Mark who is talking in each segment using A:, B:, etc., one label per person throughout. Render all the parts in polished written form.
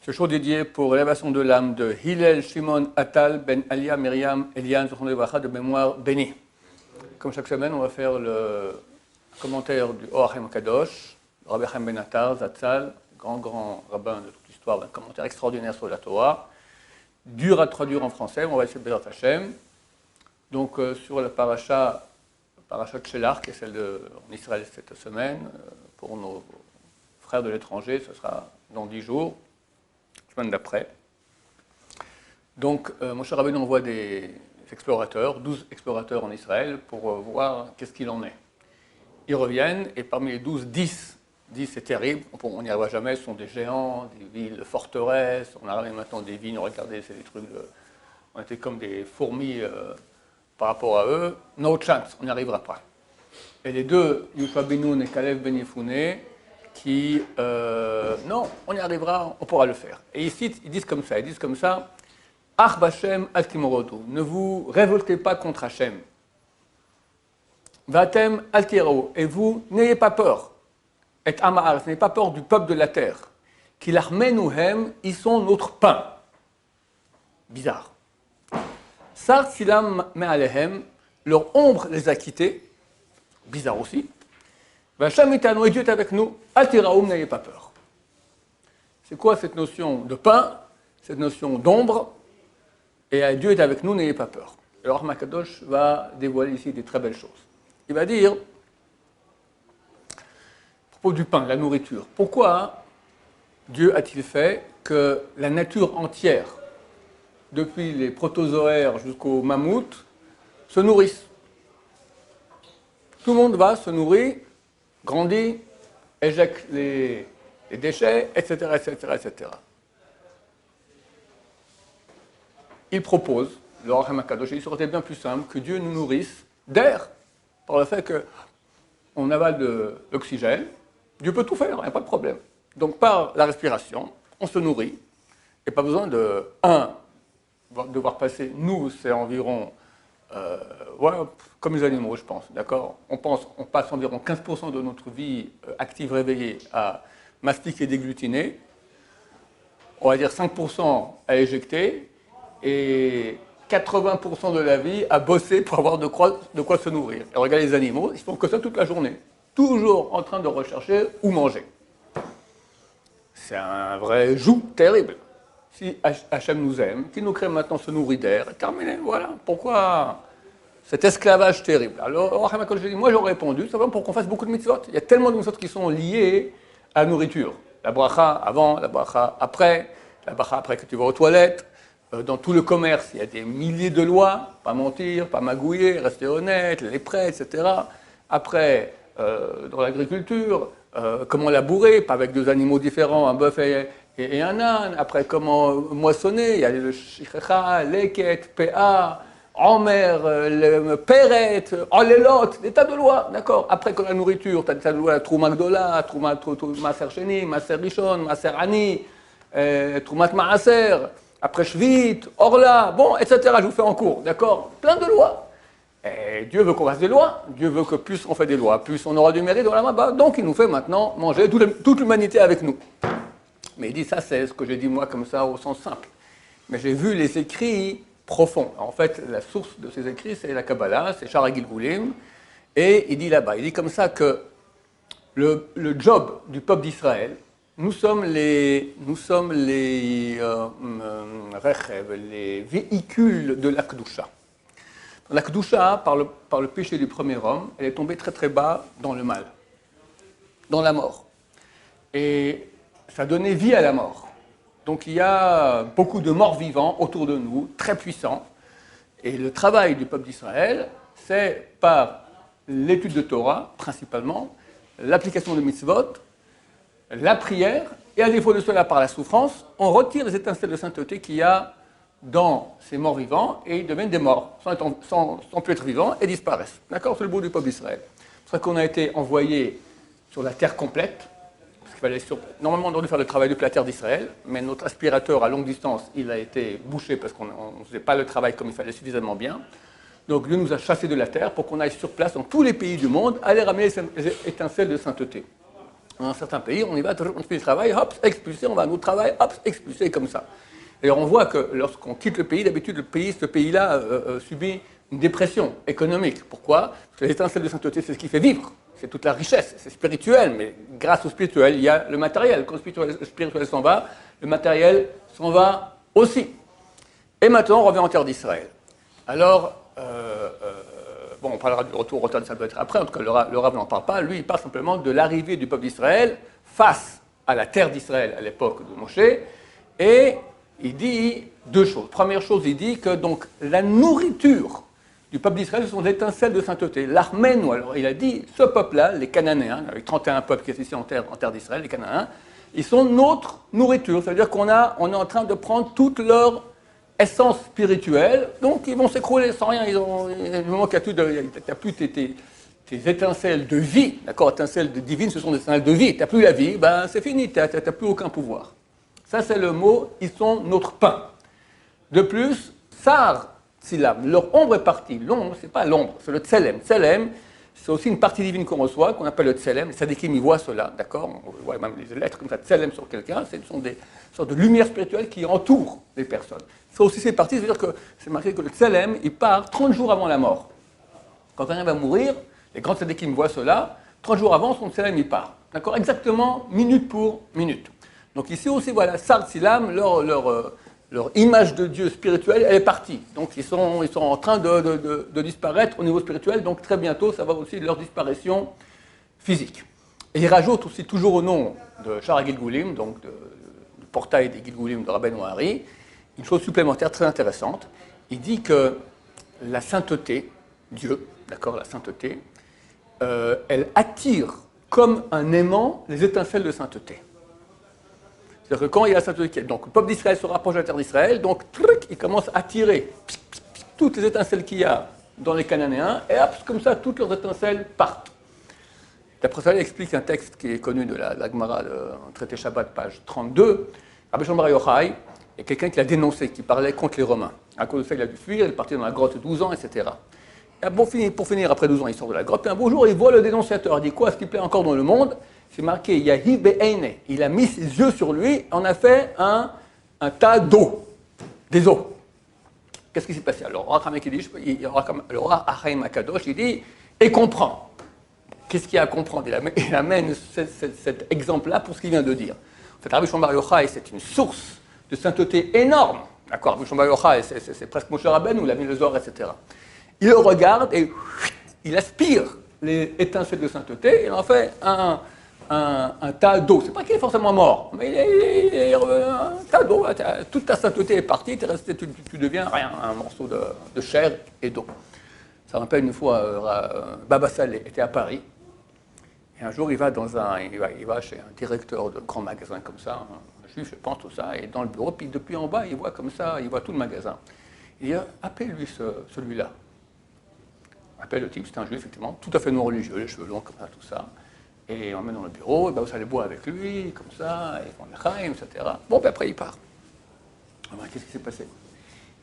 A: Ce jour dédié pour l'élévation de l'âme de Hillel Shimon Atal Ben Alia Myriam Eliane de mémoire bénie. Comme chaque semaine, on va faire le commentaire du Or HaChaim Kadosh, Rabbi Chaim Ben Attar, Zatzal, grand rabbin de toute l'histoire, d'un commentaire extraordinaire sur la Torah, dur à traduire en français, on va essayer de Bezrat Hashem. Donc sur la paracha de Shelach, qui est celle en Israël cette semaine, pour nos frères de l'étranger, ce sera dans 10 jours. Semaine d'après. Donc, Moshe Rabbeinu envoie des explorateurs, 12 explorateurs en Israël, pour voir qu'est-ce qu'il en est. Ils reviennent, et parmi les 12, 10 c'est terrible, on n'y arrivera jamais, ce sont des géants, des villes forteresses, on arrive maintenant des vignes, regardez, c'est des trucs on était comme des fourmis par rapport à eux, no chance, on n'y arrivera pas. Et les deux, Yoshua Ben Nun et Kalev Ben Yefune, qui, non, on y arrivera, on pourra le faire. Et ici, ils disent comme ça, Ach Bashem al timorodu, ne vous révoltez pas contre Hachem. Vatem al tirao, et vous, n'ayez pas peur. Et Amahar, n'ayez pas peur du peuple de la terre. Qu'il armenuhem, ils sont notre pain. Bizarre. Sar silam me'alehem, leur ombre les a quittés. Bizarre aussi. Vacham itano, et Dieu est avec nous, altiraoum, n'ayez pas peur. C'est quoi cette notion de pain, cette notion d'ombre, et Dieu est avec nous, n'ayez pas peur. Alors Makadosh va dévoiler ici des très belles choses. Il va dire, à propos du pain, la nourriture, pourquoi Dieu a-t-il fait que la nature entière, depuis les protozoaires jusqu'aux mammouths, se nourrisse? Tout le monde va se nourrir, grandit, éjecte les déchets, etc., etc. Il propose, le Or HaChaim Kadosh, il serait bien plus simple que Dieu nous nourrisse d'air, par le fait qu'on avale de l'oxygène. Dieu peut tout faire, il n'y a pas de problème. Donc par la respiration, on se nourrit, et pas besoin de, devoir passer, nous, c'est environ, comme les animaux, je pense, d'accord? On passe environ 15% de notre vie active réveillée à mastiquer et déglutiner, on va dire 5% à éjecter, et 80% de la vie à bosser pour avoir de quoi se nourrir. Et regardez les animaux, ils font que ça toute la journée, toujours en train de rechercher où manger. C'est un vrai joug terrible. Si Hachem nous aime, qui nous crée maintenant se nourrit d'air, terminé, voilà. Pourquoi cet esclavage terrible? Alors, moi j'aurais répondu, simplement pour qu'on fasse beaucoup de mitzvot. Il y a tellement de mitzvot qui sont liés à la nourriture. La bracha avant, la bracha après que tu vas aux toilettes. Dans tout le commerce, il y a des milliers de lois, pas mentir, pas magouiller, rester honnête, les prêts, etc. Après, dans l'agriculture, comment labourer, pas avec deux animaux différents, un bœuf et un âne. Après, comment moissonner, il y a le shichecha, leket, pa, Omer, le Peret, Olelot, des tas de lois, d'accord. Après, que la nourriture, tu as des tas de lois, Trouma Gdola, Trouma Maser Sheni, Maser Rishon, Maser Ani, Troumat Maaser, après Shvit, Orla, bon, etc. Je vous fais en cours, d'accord. Plein de lois. Et Dieu veut qu'on fasse des lois. Dieu veut que plus on fait des lois, plus on aura du mérite dans la main. Donc il nous fait maintenant manger toute l'humanité avec nous. Mais il dit ça, c'est ce que j'ai dit moi comme ça au sens simple. Mais j'ai vu les écrits profonds. En fait, la source de ces écrits, c'est la Kabbalah, c'est Shara Gilgulim. Et il dit là-bas, il dit comme ça que le job du peuple d'Israël, nous sommes les véhicules de la Kedusha. La Kedusha, par le péché du premier homme, elle est tombée très très bas dans le mal, dans la mort. Et ça donnait vie à la mort. Donc il y a beaucoup de morts vivants autour de nous, très puissants. Et le travail du peuple d'Israël, c'est par l'étude de Torah, principalement, l'application de mitzvot, la prière, et à défaut de cela, par la souffrance, on retire les étincelles de sainteté qu'il y a dans ces morts vivants, et ils deviennent des morts, sans plus être vivants, et disparaissent. D'accord? C'est le bout du peuple d'Israël. C'est pour ça qu'on a été envoyé sur la terre complète, parce qu'il fallait normalement on aurait dû faire le travail depuis la terre d'Israël, mais notre aspirateur à longue distance, il a été bouché parce qu'on ne faisait pas le travail comme il fallait suffisamment bien. Donc Dieu nous a chassés de la terre pour qu'on aille sur place dans tous les pays du monde, aller ramener les étincelles de sainteté. dans un certain pays, on y va, on fait du travail, hop, expulsé, on va à un autre travail, hop, expulsé, comme ça. Et on voit que lorsqu'on quitte le pays, d'habitude, ce pays-là subit une dépression économique. Pourquoi? Parce que les étincelles de sainteté, c'est ce qui fait vivre. C'est toute la richesse, c'est spirituel, mais grâce au spirituel, il y a le matériel. Quand le spirituel s'en va, le matériel s'en va aussi. Et maintenant, on revient en terre d'Israël. Alors, bon, on parlera du retour au terre d'Israël peut-être après, en tout cas, le Rav n'en parle pas. Lui, il parle simplement de l'arrivée du peuple d'Israël face à la terre d'Israël à l'époque de Moshe, et il dit deux choses. Première chose, il dit que donc la nourriture du peuple d'Israël, ce sont des étincelles de sainteté. L'Arméno, alors il a dit, ce peuple-là, les Cananéens, avec 31 peuples qui sont ici en terre d'Israël, les Cananéens, ils sont notre nourriture. Ça veut dire qu'on est en train de prendre toute leur essence spirituelle, donc ils vont s'écrouler sans rien. Du moment qu'il n'y a plus tes étincelles de vie, d'accord, étincelles divines, ce sont des étincelles de vie, tu n'as plus la vie, ben c'est fini, tu n'as plus aucun pouvoir. Ça, c'est le mot, ils sont notre pain. De plus, Sar, Silam, leur ombre est partie. L'ombre, ce n'est pas l'ombre, c'est le Tselem. Tselem, c'est aussi une partie divine qu'on reçoit, qu'on appelle le Tselem. Les Sadikim, ils voient cela, d'accord? On voit même les lettres comme ça, Tselem sur quelqu'un, ce sont des sortes de lumière spirituelle qui entourent les personnes. Ça aussi, c'est parti, c'est-à-dire que c'est marqué que le Tselem, il part 30 jours avant la mort. Quand quelqu'un va mourir, les grands Sadikim voient cela, 30 jours avant, son Tselem, il part. D'accord? Exactement, minute pour minute. Donc ici aussi, voilà, Sar, Silam, leur image de Dieu spirituel, elle est partie. Donc ils sont en train de disparaître au niveau spirituel, donc très bientôt, ça va aussi de leur disparition physique. Et il rajoute aussi, toujours au nom de Shara Gilgulim, donc du portail des Gilgulim de Rabbeinu Hari, une chose supplémentaire très intéressante. Il dit que la sainteté, Dieu, d'accord, la sainteté, elle attire comme un aimant les étincelles de sainteté. C'est-à-dire que quand il y a la sainteté, donc le peuple d'Israël se rapproche de la terre d'Israël, donc il commence à tirer toutes les étincelles qu'il y a dans les Cananéens, et hop, comme ça, toutes leurs étincelles partent. D'après ça, il explique un texte qui est connu de la Gemara, un traité Shabbat, page 32. Rabbi Shimon Bar Yochai est quelqu'un qui l'a dénoncé, qui parlait contre les Romains. À cause de ça, il a dû fuir, il est parti dans la grotte 12 ans, etc. Et pour finir, après 12 ans, il sort de la grotte, et un beau jour, il voit le dénonciateur. Il dit quoi, ce qui plaît encore dans le monde? C'est marqué Yahi Be'eine. Il a mis ses yeux sur lui, on a fait un tas d'eau, des eaux. Qu'est-ce qui s'est passé? Alors, le roi Achaim Akadosh, il dit, et comprend. Qu'est-ce qu'il y a à comprendre? Il amène cet exemple-là pour ce qu'il vient de dire. En fait, Rabbi Shimon Bar Yochai, c'est une source de sainteté énorme. D'accord, Rabbi Shimon Bar Yochai, c'est presque Moshe Rabbeinu, il a mis le Zohar, etc. Il le regarde et il aspire les étincelles de sainteté, il en fait un tas d'eau. C'est pas qu'il est forcément mort, mais il est un tas d'eau. Toute ta sainteté est partie, tu deviens rien, un morceau de chair et d'eau. Ça me rappelle une fois, Baba Saleh était à Paris, et un jour il va chez un directeur de grand magasin comme ça, un juif, je pense, tout ça, et dans le bureau, puis depuis en bas, il voit comme ça, il voit tout le magasin. Il dit, appelle-lui celui-là. Appelle le type, c'est un juif, effectivement, tout à fait non religieux, les cheveux longs, comme ça, tout ça. Et on met dans le bureau, et ben, vous allez boire avec lui, comme ça, et font l'Echaim, etc. Bon, puis après, il part. Alors, qu'est-ce qui s'est passé?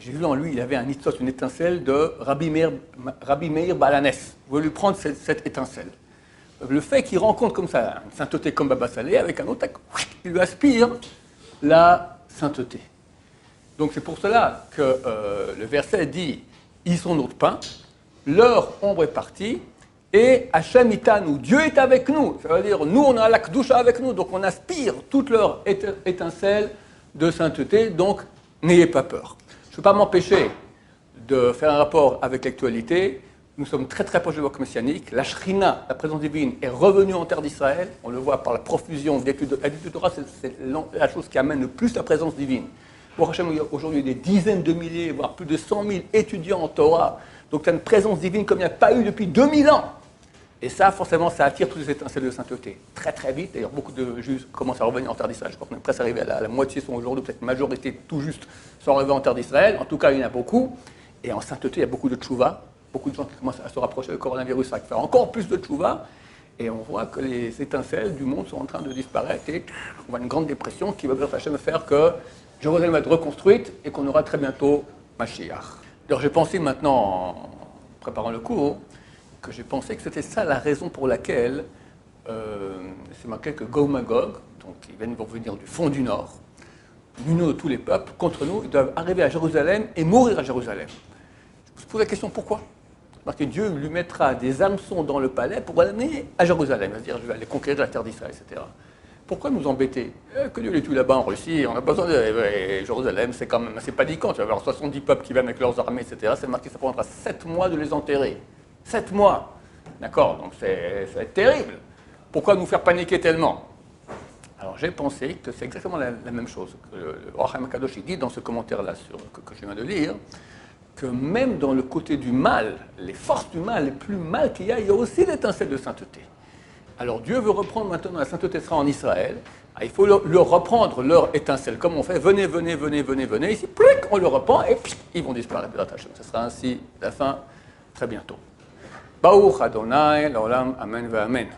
A: J'ai vu en lui, il avait un nitzot, une étincelle de Rabbi Meir Balanes. Vous voulez lui prendre cette étincelle. Le fait qu'il rencontre comme ça une sainteté comme Baba Saleh, avec un autre, il lui aspire la sainteté. Donc c'est pour cela que le verset dit « Ils sont notre pain », leur ombre est partie, et Hachem Itanu, Dieu est avec nous. Ça veut dire, nous, on a la Kedusha avec nous, donc on aspire toutes leurs étincelles de sainteté, donc n'ayez pas peur. Je ne peux pas m'empêcher de faire un rapport avec l'actualité. Nous sommes très très proches de l'époque messianique. La Shrina, la présence divine, est revenue en terre d'Israël. On le voit par la profusion d'études. L'étude de Torah, c'est la chose qui amène le plus la présence divine. Pour Hachem, aujourd'hui, il y a des dizaines de milliers, voire plus de 100 000 étudiants en Torah. Donc, tu as une présence divine comme il n'y a pas eu depuis 2000 ans. Et ça, forcément, ça attire toutes les étincelles de sainteté. Très, très vite. D'ailleurs, beaucoup de Juifs commencent à revenir en terre d'Israël. Je crois qu'on est presque arrivé à la moitié sont aujourd'hui, peut-être une majorité tout juste sont arrivés en terre d'Israël. En tout cas, il y en a beaucoup. Et en sainteté, il y a beaucoup de tchouva. Beaucoup de gens qui commencent à se rapprocher du coronavirus, ça va faire encore plus de tchouva. Et on voit que les étincelles du monde sont en train de disparaître. Et on voit une grande dépression qui va faire que Jérusalem va être reconstruite et qu'on aura très bientôt Mashiach. Alors j'ai pensé maintenant, en préparant le cours, que j'ai pensé que c'était ça la raison pour laquelle c'est marqué que Gog Magog, donc ils viennent venir du fond du Nord, l'union de tous les peuples contre nous, ils doivent arriver à Jérusalem et mourir à Jérusalem. Je vous pose la question pourquoi? Parce que Dieu lui mettra des hameçons dans le palais pour l'amener à Jérusalem, c'est-à-dire je vais aller conquérir la terre d'Israël, etc. Pourquoi nous embêter? Que Dieu les tue là-bas en Russie, on a besoin de Jérusalem, c'est quand même assez paniquant, tu vas avoir 70 peuples qui viennent avec leurs armées, etc. C'est marqué que ça prendra 7 mois de les enterrer. 7 mois. D'accord? Donc ça va être terrible. Pourquoi nous faire paniquer tellement? Alors j'ai pensé que c'est exactement la même chose. Le Or HaKadosh dit dans ce commentaire-là que je viens de lire, que même dans le côté du mal, les forces du mal, les plus mal qu'il y a aussi l'étincelle de sainteté. Alors Dieu veut reprendre maintenant, la sainteté sera en Israël, il faut leur reprendre leur étincelle, comme on fait, venez, venez, venez, venez, venez, ici, plic, on le reprend et ils vont disparaître de la tâche. Ce sera ainsi la fin très bientôt. Baruch Adonai, l'olam, amen, ve amen.